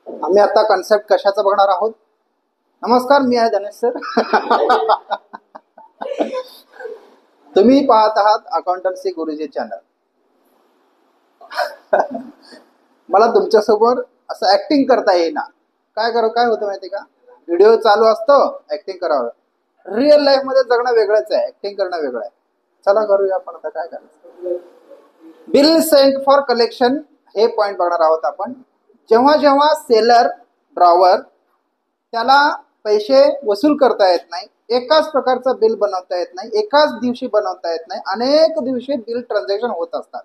आम्ही आता कन्सेप्ट कशाचा बघणार आहोत. नमस्कार, मी आहे धनेश सर. तुम्ही पाहत आहात अकाउंटन्सी गुरुजी चॅनल. मला तुमच्यासमोर असं ऍक्टिंग करता येईना. काय होतं माहिती का, व्हिडिओ चालू असतो, ऍक्टिंग करावं. रिअल लाईफ मध्ये जगणं वेगळंच आहे, ऍक्टिंग करणं वेगळं आहे. चला करूया आपण. आता काय करायचं, बिल सेंट फॉर कलेक्शन हे पॉइंट बघणार आहोत आपण. जेव्हा जेव्हा सेलर ड्रॉवर त्याला पैसे वसूल करता येत नाही, एकाच प्रकारचं बिल बनवता येत नाही, एकाच दिवशी बनवता येत नाही, अनेक दिवशी बिल ट्रान्झॅक्शन होत असतात,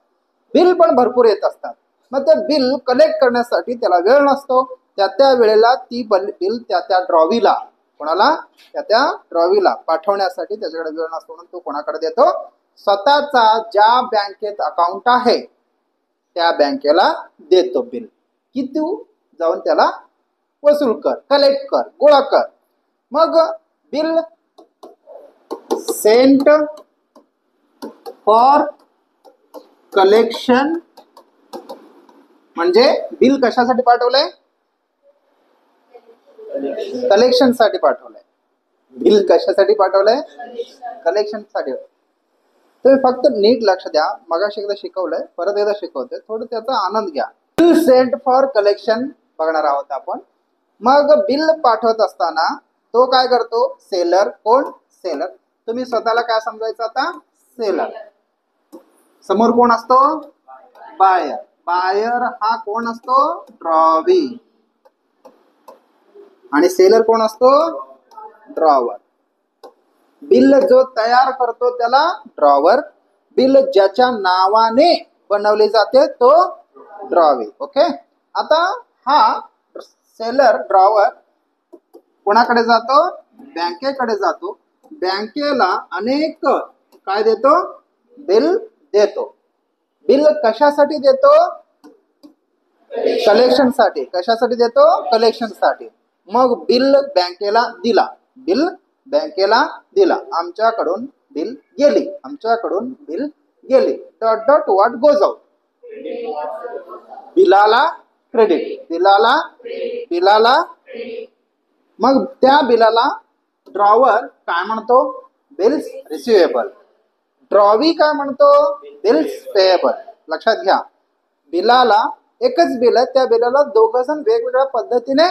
बिल पण भरपूर येत असतात. मग ते बिल कलेक्ट करण्यासाठी त्याला वेळ नसतो. त्या वेळेला ती बिल त्या ड्रॉवीला, कोणाला, त्या ड्रॉवीला पाठवण्यासाठी त्याच्याकडे वेळ नसतो. म्हणून तो कोणाकडे देतो, स्वतःचा ज्या बँकेत अकाउंट आहे त्या बँकेला देतो बिल, की तू जाऊन त्याला वसूल कर, कलेक्ट कर, गोळा कर. मग बिल सेंट फॉर कलेक्शन म्हणजे बिल कशासाठी पाठवलंय, कलेक्शन साठी पाठवलंय. बिल कशासाठी पाठवलंय, कलेक्शन साठी. तुम्ही फक्त नीट लक्ष द्या, मगाशी एकदा शिकवलंय, परत एकदा शिकवतोय, थोडं त्याचा आनंद घ्या. बिल सेंट फॉर कलेक्शन बघणार आहोत आपण. मग बिल पाठवत असताना तो काय करतो, सेलर. कोण, सेलर. तुम्ही स्वतःला काय समजायचं आता, सेलर. समोर कोण असतो, बायर. बायर हा कोण असतो, ड्रॉवी. आणि सेलर कोण असतो, ड्रॉवर. बिल जो तयार करतो त्याला ड्रॉवर. बिल ज्याच्या नावाने बनवले जाते तो ड्रॉवी. ओके. आता हा सेलर ड्रॉवर कोणाकडे जातो, बँकेकडे जातो. बँकेला अनेक काय देतो, बिल देतो. बिल कशासाठी देतो, कलेक्शन साठी. कशासाठी देतो, कलेक्शन साठी. मग बिल बँकेला दिला, बिल बँकेला दिला, आमच्याकडून बिल गेली, आमच्याकडून बिल गेली. Dot dot what goes out, बिलाला क्रेडिट, बिलाला. मग त्या बिलाला ड्रॉवर काय म्हणतो, बिल्स रिसिवेबल. ड्रॉवी काय म्हणतो, बिल्स पेएबल. लक्षात घ्या, बिलाला एकच बिल आहे, त्या बिलाला दोघं जण वेगवेगळ्या पद्धतीने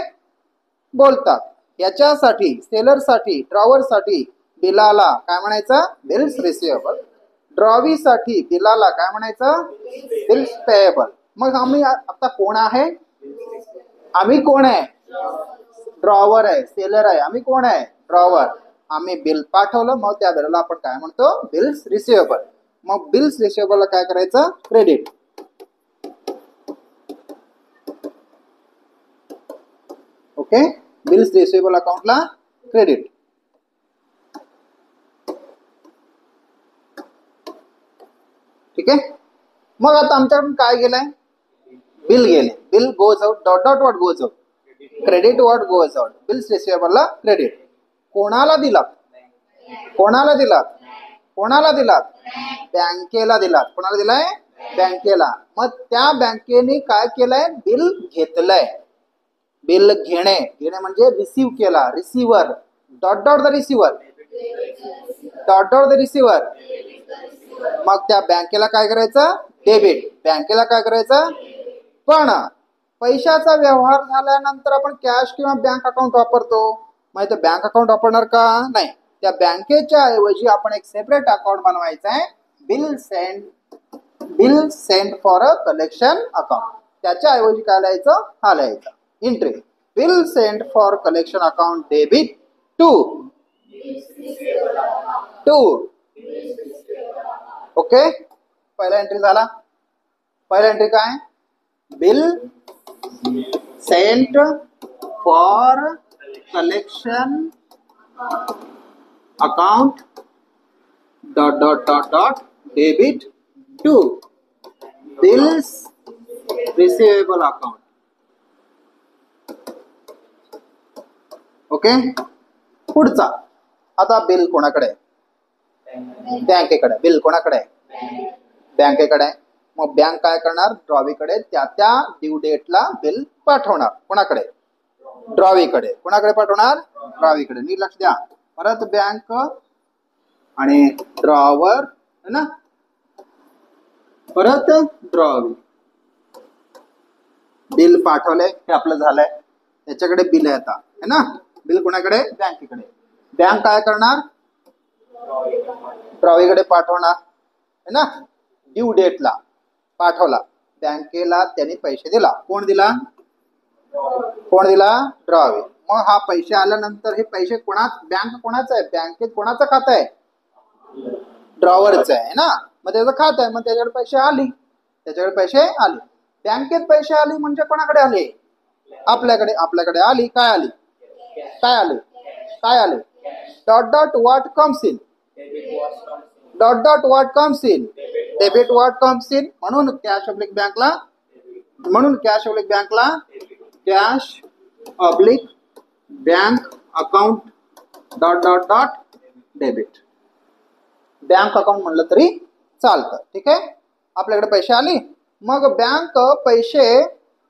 बोलतात. याच्यासाठी, सेलर साठी, ड्रॉवर साठी बिलाला काय म्हणायचं, बिल्स रिसिवेबल. ड्रॉवी साठी बिलाला काय म्हणायचं, बिल्स पेएबल. मग आम्ही आता कोण आहे, आम्ही कोण आहे, ड्रॉवर आहे. सेलर आहे, आम्ही कोण आहे, ड्रॉवर. आम्ही बिल पाठवलं, मग त्या बिलाला आपण काय म्हणतो, बिल्स रिसिवेबल. मग बिल्स रिसिवेबलला काय करायचं, क्रेडिट. ओके. बिल्स रिसिवेबल अकाउंटला क्रेडिट. ठीक आहे. मग आता आमच्याकडून काय गेलंय, बिल गेले. Bill goes out, dot dot what goes out, credit what goes out. Bills रिसिवेबलला क्रेडिट. कोणाला दिलात, कोणाला दिलात, कोणाला दिलात, बँकेला दिलात. कोणाला दिलाय, बँकेला. मग त्या बँकेने काय केलंय, बिल घेतलंय. बिल घेणे, घेणे म्हणजे रिसीव्ह केला, receiver. Dot dot the receiver, dot dot the receiver. मग त्या बँकेला काय करायचं, डेबिट. बँकेला काय करायचं. पण पैशाचा व्यवहार झाल्यानंतर आपण कॅश किंवा बँक अकाउंट वापरतो. माहिती, बँक अकाउंट वापरणार का, नाही. त्या बँकेच्या ऐवजी आपण एक सेपरेट अकाउंट बनवायचं आहे, bill sent for a collection account. त्याच्या ऐवजी काय लिहायचं, हा लिहायचा entry, bill sent for collection account debit to. Okay. पहिला एंट्री झाला. पहिला एंट्री काय, bill sent for collection account dot dot dot dot debit to bills receivable account. Okay. पुढचा, आता बिल कोणाकडे, बँकेकडे. बिल कोणाकडे, बँकेकडे. मग बँक काय करणार, ड्रॉवीकडे त्या ड्यू डेटला बिल पाठवणार कोणाकडे? ड्रॉवीकडे. कोणाकडे पाठवणार? ड्रॉवीकडे. नीट लक्ष द्या. परत बँक आणि ड्रॉवर है ना, परत ड्रॉवी. बिल पाठवलंय हे आपलं झालंय, त्याच्याकडे बिल आहे आता है ना. बिल कोणाकडे? बँकेकडे. बँक काय करणार? ड्रॉवीकडे पाठवणार है ना. ड्यू डेटला पाठवला बँकेला, त्यांनी पैसे दिला. कोण दिला? कोण दिला? ड्रॉवी. मग हा पैसे आल्यानंतर हे पैसे बँक कोणाचं आहे? बँकेत कोणाचं खातं आहे? ड्रॉवरचं आहे ना. मग त्याचं खातं आहे, मग त्याच्याकडे पैसे आली. त्याच्याकडे पैसे आले. बँकेत पैसे आली म्हणजे कोणाकडे आले? आपल्याकडे. आपल्याकडे आली. काय आली? काय आले? काय आले? Dot dot what comes in. Dot dot what comes in. Debit what comes in. म्हणून कॅश ऑब्लिक बँकला, म्हणून कॅश ऑब्लिक बँकला cash oblique bank account dot dot dot debit. Bank account म्हणलं तरी चालतं. ठीक आहे. आपल्याकडे पैसे आले, मग बँक पैसे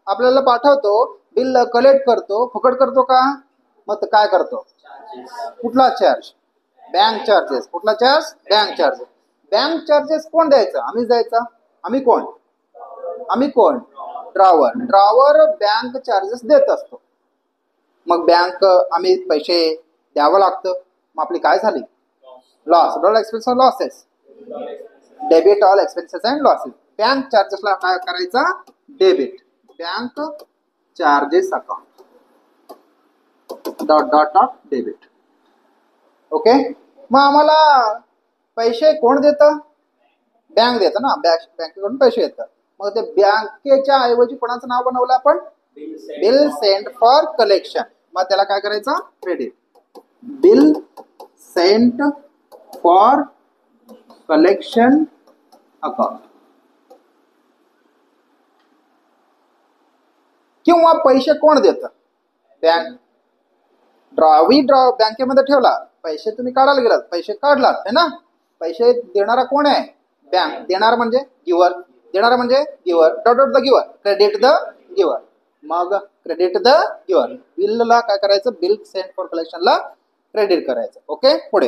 आपल्याला पाठवतो, बिल कलेक्ट करतो. फुकट करतो का? मग काय करतो? कुठला चार्ज? Bank charges. कुठला charge? Bank charges. Bank charges कोण द्यायचं? आम्हीच द्यायचा. आम्ही कोण? आम्ही कोण? ड्रॉवर. ड्रॉवर बँक चार्जेस देत असतो. मग बँक आम्ही पैसे द्यावं लागतं. मग आपली काय झाली? Loss. All expenses losses. Debit all expenses and losses. Bank चार्जेसला काय करायचा? Debit. Bank charges account dot dot dot debit. Okay. मग आम्हाला पैसे कोण देतं? बँक देतं ना. बँकेकडून पैसे येतात. मग ते बँकेच्या ऐवजी कोणाचं नाव बनवलं आपण? Bill sent for collection. मग त्याला काय करायचं? Credit. Bill sent for collection account. किंवा पैसे कोण देतं? बँक. ड्रॉवी बँकेमध्ये ठेवला, पैसे तुम्ही काढायला गेलात, पैसे काढलात है ना. पैसे देणारा कोण आहे? बँक. देणार म्हणजे गिवर. देणारा म्हणजे giver. Dot dot the giver. Credit the giver. मग क्रेडिट द गिवर. बिलला काय करायचं? बिल सेंट फॉर कलेक्शनला क्रेडिट करायचं. ओके. पुढे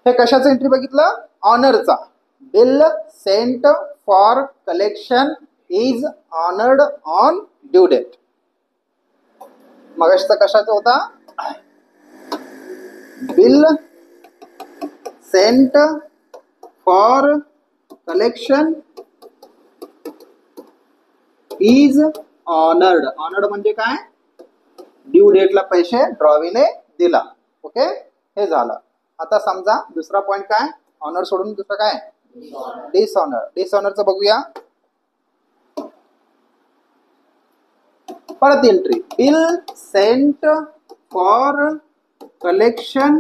हे कशाचं एंट्री बघितलं? ऑनरचा. Bill sent for collection is honoured on due date. मगाशीचा कशाचा होता? Bill sent for collection is honoured. Honoured म्हणजे काय? ड्यू डेटला पैसे ड्रॉवीने दिला. ओके. हे झालं. आता समजा दुसरा पॉइंट काय? ऑनर सोडून दुसरं काय? डिसऑनर. डिसऑनरचं बघूया. परत entry. Bill sent for collection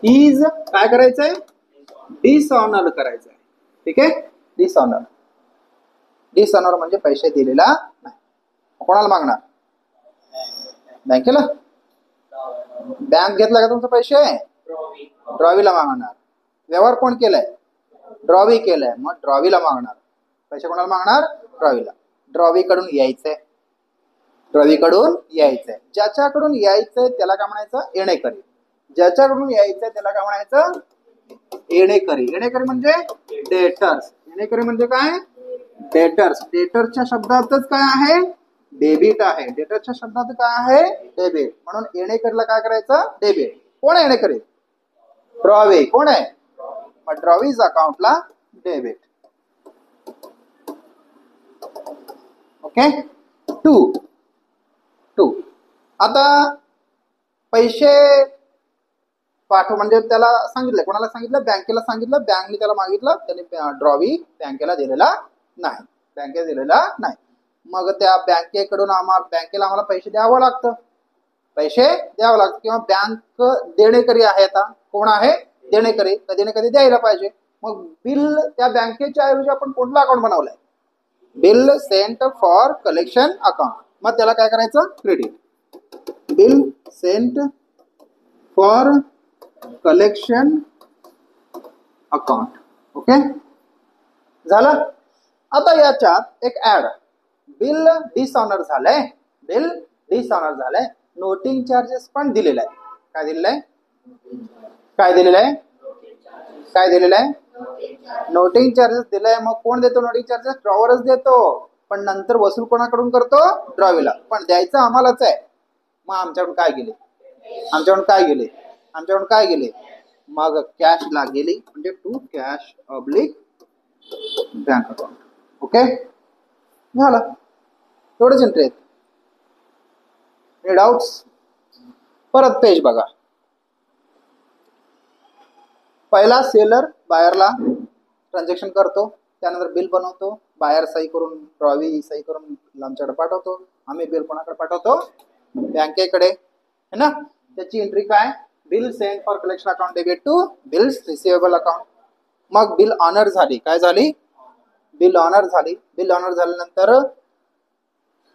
is काय करायचंय? डिसऑनर करायचंय. ठीक आहे. डिसऑनर. डिसऑनर म्हणजे पैसे दिलेला नाही. कोणाला मागणार? बँकेला. बँक घेतला का तुमचे पैसे? ड्रॉवीला मागणार. व्यवहार कोण केलाय? ड्रॉवी केलाय. मग ड्रॉवीला मागणार. पैसे कोणाला मागणार? ड्रॉवीला. ड्रॉवीकडून यायचंय. ड्रॉवीकडून यायचंय. ज्याच्याकडून यायचंय त्याला काय म्हणायचं? येणेकरी. ज्याच्याकडून यायचंय त्याला काय म्हणायचं? येणेकरी. येणेकरी म्हणजे डेटर्स. येणेकरी म्हणजे काय? डेटर्स. डेटरच्या शब्दातच काय आहे? डेबिट आहे. डेटरच्या शब्दात काय आहे? डेबिट. म्हणून येणेकरीला काय करायचं? डेबिट. कोण आहे येणेकरी? ड्रॉवी. कोण आहे? मग ड्रॉवीज अकाउंटला डेबिट. ओके. टू. आता पैसे पाठव म्हणजे त्याला सांगितलं. कोणाला सांगितलं? बँकेला सांगितलं. बँकने त्याला मागितलं. त्याने ड्रॉवी बँकेला दिलेला नाही. बँकेला दिलेला नाही. मग त्या बँकेकडून बँकेला आम्हाला पैसे द्यावं लागतं. पैसे द्यावं लागतं. किंवा बँक देणेकरी आहे. आता कोण आहे? देणेकरी. कधी ना कधी द्यायला पाहिजे. मग बिल त्या बँकेच्या ऐवजी आपण कोणतं अकाउंट बनवलंय? Bill sent for collection account. मग त्याला काय करायचं? Credit. Bill sent for collection account. Okay. झालं. आता याच्यात एक ऍड, बिल डिसऑनर झालंय, बिल डिसऑनर झालंय, नोटिंग चार्जेस पण दिलेला आहे. काय दिलेलं आहे, काय दिलेलं आहे, काय दिलेलं आहे, नोटिंग चार्जेस दिलाय. मग कोण देतो नोटिंग चार्जेस? ड्रॉवरच देतो. पण नंतर वसूल कोणाकडून करतो? ड्रॉवीला. पण द्यायचं आम्हालाच आहे. मग आमच्याकडून काय गेले, आमच्याकडून काय गेले, आमच्याकडून काय गेले, मग कॅशला गेली, म्हणजे to cash oblique bank account. Okay झालं, एवढंच एंट्री आहेत. डाऊट्स? परत पेज बघा. पहिला सेलर बायरला ट्रान्झॅक्शन करतो, त्यानंतर बिल बनवतो, बायर सही करून ड्रॉवी सही करून आमच्याकडे पाठवतो, आम्ही बिल कोणाकडे पाठवतो? बँकेकडे, है ना. त्याची एंट्री काय? Bill send for collection account debit to bills receivable account. मग बिल ऑनर झाली, काय झाली? बिल ऑनर झाली. बिल ऑनर झाल्यानंतर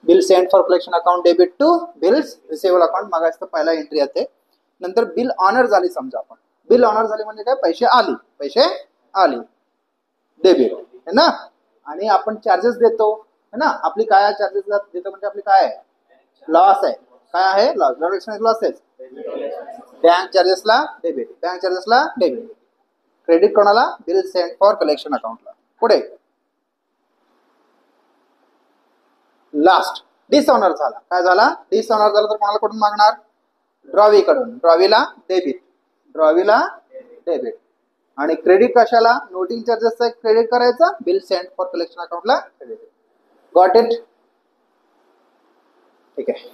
bill send for collection account debit to bills receivable account, मागायचं पहिला एंट्री येते. नंतर बिल ऑनर झाली, समजा आपण बिल ऑनर झाली म्हणजे काय? पैसे आली, पैसे आली, डेबिट, है ना. आणि आपण चार्जेस देतो, है ना. आपली काय चार्जेस देतो म्हणजे आपली काय आहे? लॉस आहे. काय आहे? लॉस. लॉसेस. बँक चार्जेसला डेबिट, बँक चार्जेसला डेबिट. क्रेडिट कोणाला? बिल सेंड फॉर कलेक्शन अकाउंटला. पुढे लास्ट डिसऑनर झाला. काय झाला? डिसऑनर झाला तर कोणाला कडून मागणार? ड्रॉवी कडून. ड्रॉवीला डेबिट, ड्रॉवीला डेबिट. आणि क्रेडिट कशाला? नोटिंग चार्जेसचा क्रेडिट करायचा, बिल सेंड फॉर कलेक्शन अकाउंटला क्रेडिट. Got it? ठीक आहे.